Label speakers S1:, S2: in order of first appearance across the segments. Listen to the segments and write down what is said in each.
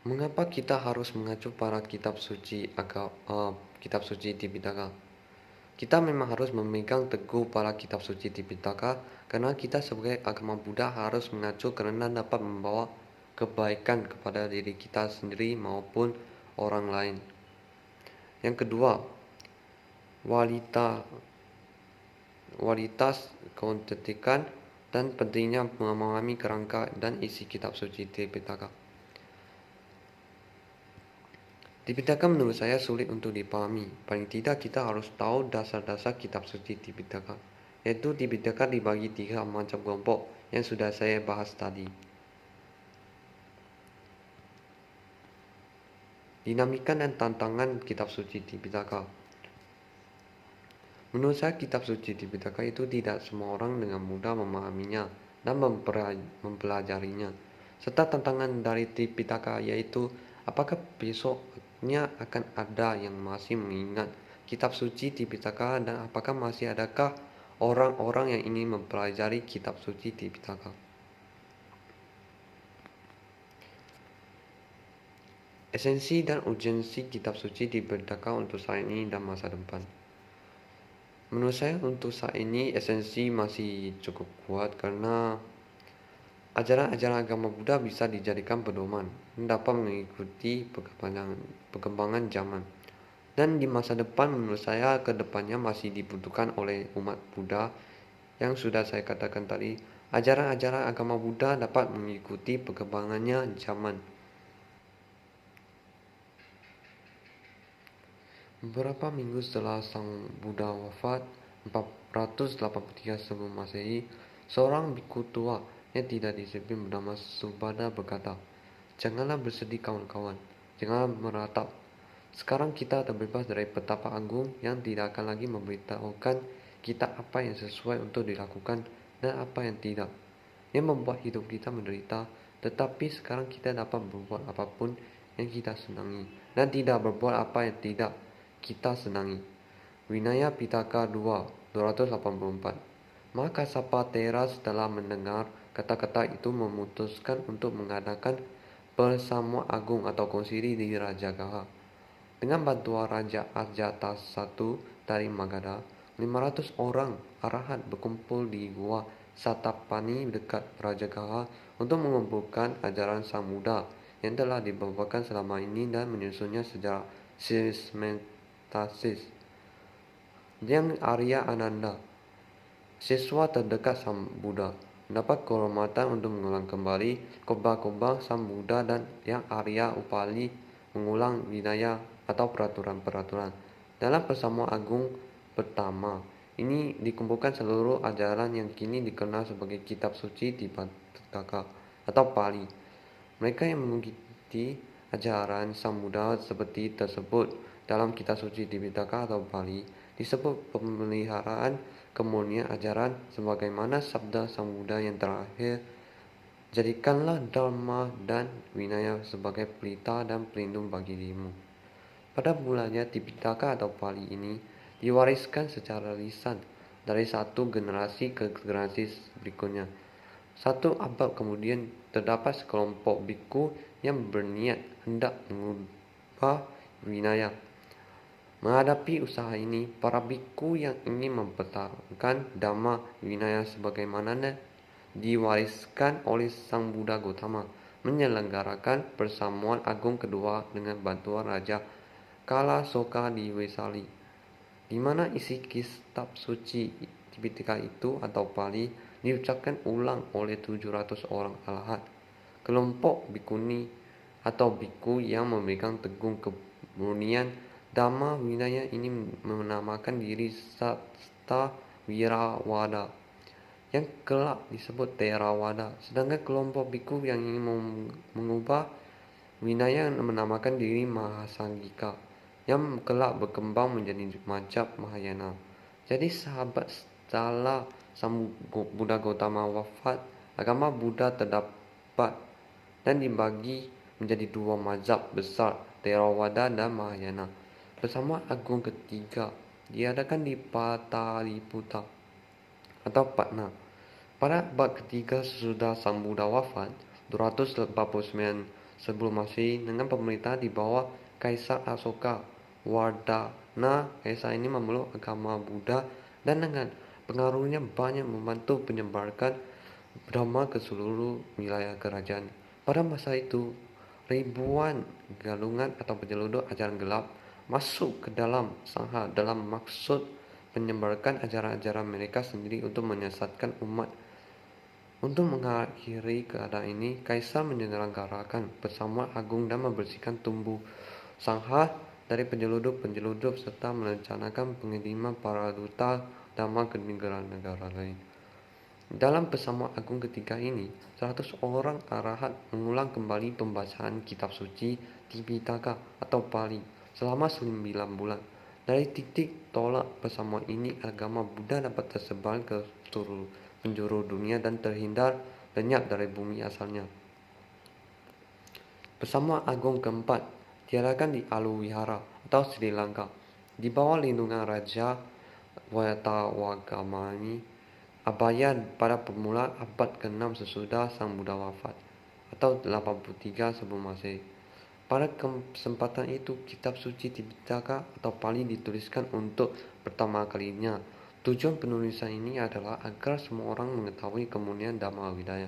S1: Mengapa kita harus mengacu pada kitab suci Tipitaka? Kita memang harus memegang teguh pada kitab suci Tipitaka karena kita sebagai agama Buddha harus mengacu karena dapat membawa kebaikan kepada diri kita sendiri maupun orang lain. Yang kedua, kualitas keautentikan dan pentingnya memahami kerangka dan isi kitab suci Tipitaka. Tipitaka menurut saya sulit untuk dipahami. Paling tidak kita harus tahu dasar-dasar kitab suci Tipitaka. Yaitu Tipitaka dibagi 3 macam kelompok yang sudah saya bahas tadi. Dinamika dan tantangan kitab suci Tipitaka. Menurut saya kitab suci Tipitaka itu tidak semua orang dengan mudah memahaminya dan mempelajarinya. Serta tantangan dari Tipitaka yaitu apakah besoknya akan ada yang masih mengingat kitab suci Tipitaka dan apakah masih adakah orang-orang yang ingin mempelajari kitab suci Tipitaka. Esensi dan urgensi kitab suci Tipitaka untuk saat ini dan masa depan. Menurut saya untuk saat ini esensi masih cukup kuat karena ajaran-ajaran agama Buddha bisa dijadikan pedoman dan dapat mengikuti perkembangan zaman. Dan di masa depan menurut saya ke depannya masih dibutuhkan oleh umat Buddha yang sudah saya katakan tadi. Ajaran-ajaran agama Buddha dapat mengikuti perkembangannya zaman. Beberapa minggu setelah Sang Buddha wafat, 483 sebelum Masehi, seorang biku tua yang tidak disiplin bernama Subhada berkata, "Janganlah bersedih kawan-kawan, janganlah meratap. Sekarang kita terbebas dari petapa agung yang tidak akan lagi memberitahukan kita apa yang sesuai untuk dilakukan dan apa yang tidak, yang membuat hidup kita menderita. Tetapi sekarang kita dapat berbuat apapun yang kita senangi dan tidak berbuat apa yang tidak kita senangi." Vinaya Pitaka 284. Maka Sapa Tera setelah mendengar kata-kata itu memutuskan untuk mengadakan persamuan agung atau konsili di Rajagaha. Dengan bantuan Raja Ajatasattu dari Magadha, 500 orang arahat berkumpul di Gua Satapani dekat Rajagaha untuk mengumpulkan ajaran Sang Buddha yang telah dibawakan selama ini dan menyusunnya secara sistematis. Yang Arya Ananda, siswa terdekat Sang Buddha, mendapat kehormatan untuk mengulang kembali khotbah Sang Buddha dan Yang Arya Upali mengulang Vinaya atau peraturan-peraturan. Dalam persamuan agung pertama, ini dikumpulkan seluruh ajaran yang kini dikenal sebagai kitab suci Tipitaka atau Pali. Mereka yang mengikuti ajaran Sang Buddha seperti tersebut dalam kitab suci Tipitaka atau Pali disebut pemeliharaan kemurnian ajaran sebagaimana sabda Sang Buddha yang terakhir, "Jadikanlah Dharma dan Vinaya sebagai pelita dan pelindung bagi dirimu." Pada mulanya Tipitaka atau Pali ini diwariskan secara lisan dari satu generasi ke generasi berikutnya. Satu abad kemudian terdapat sekelompok biku yang berniat hendak mengubah Vinaya. Menghadapi usaha ini, para biku yang ingin mempertahankan Dhamma Vinaya sebagaimana diwariskan oleh Sang Buddha Gautama menyelenggarakan persamuan agung kedua dengan bantuan Raja Kalasoka di Wesali, di mana isi kitab suci Tipitaka itu atau Pali diucapkan ulang oleh 700 orang arahat. Kelompok bikuni atau biku yang memegang teguh kemurnian Dhamma Vinaya ini menamakan diri Sasta Wirawada yang kelak disebut Theravada, sedangkan kelompok biku yang ingin mengubah Vinaya menamakan diri Mahasangika yang kelak berkembang menjadi mazhab Mahayana. Jadi sahabat setelah Sang Buddha Gautama wafat, agama Buddha terdapat dan dibagi menjadi dua mazhab besar, Theravada dan Mahayana. Persamuan agung ketiga diadakan di Pataliputra atau Patna pada abad ketiga sesudah Sang Buddha wafat, 249 sebelum Masehi dengan pemerintahan di bawah Kaisar Asoka. Wardana kaisar ini memeluk agama Buddha dan dengan pengaruhnya banyak membantu penyebarkan Dhamma ke seluruh wilayah kerajaan. Pada masa itu, ribuan galungan atau penyelundup ajaran gelap masuk ke dalam Sangha dalam maksud menyebarkan ajaran-ajaran mereka sendiri untuk menyesatkan umat. Untuk mengakhiri keadaan ini, Kaisar menyelenggarakan persamuan agung dan membersihkan tumbuh Sangha dari penjeluduk-penjeluduk serta merencanakan pengiriman para duta Dhamma ke negara-negara lain. Dalam persamuan agung ketiga ini, 100 orang arahat mengulang kembali pembacaan kitab suci Tipitaka atau Pali selama 9 bulan. Dari titik tolak persamuan ini, agama Buddha dapat tersebar ke seluruh penjuru dunia dan terhindar lenyap dari bumi asalnya. Persamuan agung keempat diadakan di Aluwihara atau Sri Lanka di bawah lindungan Raja Watawagamani Abaya pada permulaan abad ke-6 sesudah Sang Buddha wafat atau 83 sebelum Masehi. Pada kesempatan itu, kitab suci Tipitaka atau Pali dituliskan untuk pertama kalinya. Tujuan penulisan ini adalah agar semua orang mengetahui kemuliaan Dhamma Widaya.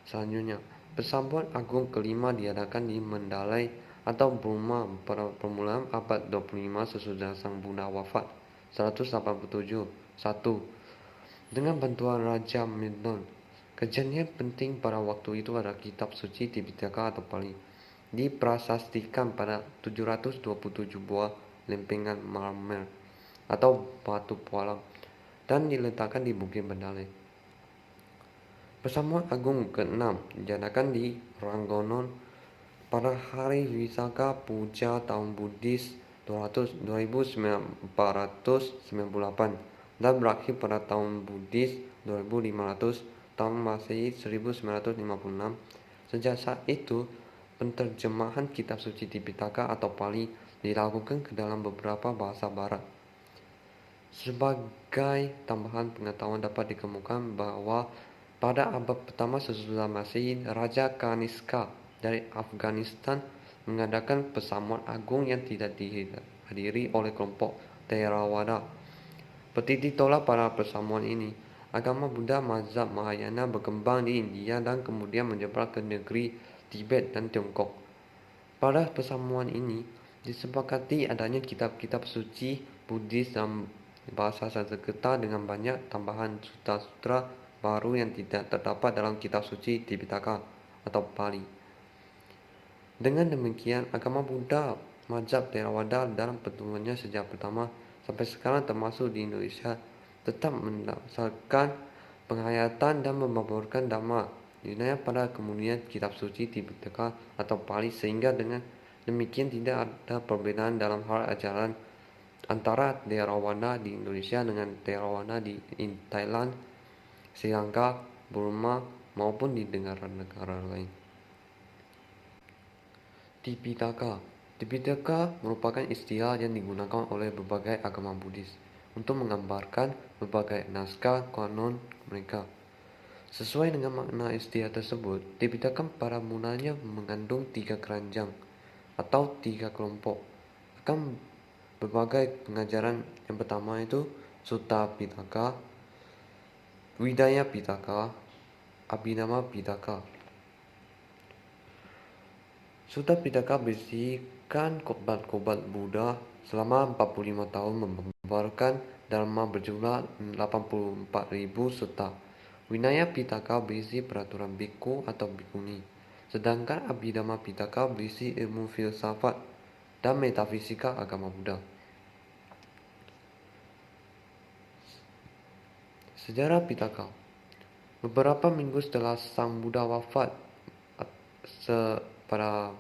S1: Selanjutnya, persamuan agung kelima diadakan di Mandalay atau Burma pada permulaan abad 25 sesudah Sang Buddha wafat 187. 1. Dengan bantuan Raja Midnon. Kejadian penting pada waktu itu adalah kitab suci Tipitaka atau Pali diprasastikan pada 727 buah lempengan marmer atau batu pualam dan diletakkan di Bukit Mandalay. Persamuan agung ke-6 diadakan di Rangonon pada hari Visakha Puja tahun Buddhis 2498 dan berakhir pada tahun Buddhis 2500 tahun Masehi 1956. Sejak saat itu, penterjemahan kitab suci Tipitaka atau Pali dilakukan ke dalam beberapa bahasa barat. Sebagai tambahan pengetahuan dapat dikemukakan bahwa pada abad pertama sesudah Masehi, Raja Kanishka dari Afghanistan mengadakan persamuan agung yang tidak dihadiri oleh kelompok Theravada. Bertitik tolak pada persamuan ini, agama Buddha mazhab Mahayana berkembang di India dan kemudian menyebar ke negeri Tibet dan Tiongkok. Pada persamuan ini, disepakati adanya kitab-kitab suci Buddhis dalam bahasa Sanskerta dengan banyak tambahan sutra-sutra baru yang tidak terdapat dalam kitab suci Tipitaka atau Pali. Dengan demikian, agama Buddha mazhab Theravada dalam pertumbuhannya sejak pertama sampai sekarang termasuk di Indonesia tetap mendasarkan penghayatan dan membaburkan Dhamma Widaya pada kemudian kitab suci Tipitaka atau Pali, sehingga dengan demikian tidak ada perbedaan dalam hal ajaran antara Theravada di Indonesia dengan Theravada di Thailand, Sri Lanka, Burma maupun di negara-negara lain. Tipitaka merupakan istilah yang digunakan oleh berbagai agama Buddhis untuk menggambarkan berbagai naskah kanon mereka. Sesuai dengan makna istilah tersebut, Tipitaka pada mulanya mengandung 3 keranjang atau 3 kelompok akan berbagai pengajaran. Yang pertama itu Sutta Pitaka, Widaya Pitaka, Abhidhamma Pitaka. Sutta Pitaka berisikan khotbah Buddha selama 45 tahun membabarkan Dharma berjumlah 84.000 sutta. Vinaya Pitaka berisi peraturan biku atau bikuni, sedangkan Abhidhamma Pitaka berisi ilmu filsafat dan metafisika agama Buddha. Sejarah Pitaka. Beberapa minggu setelah Sang Buddha wafat pada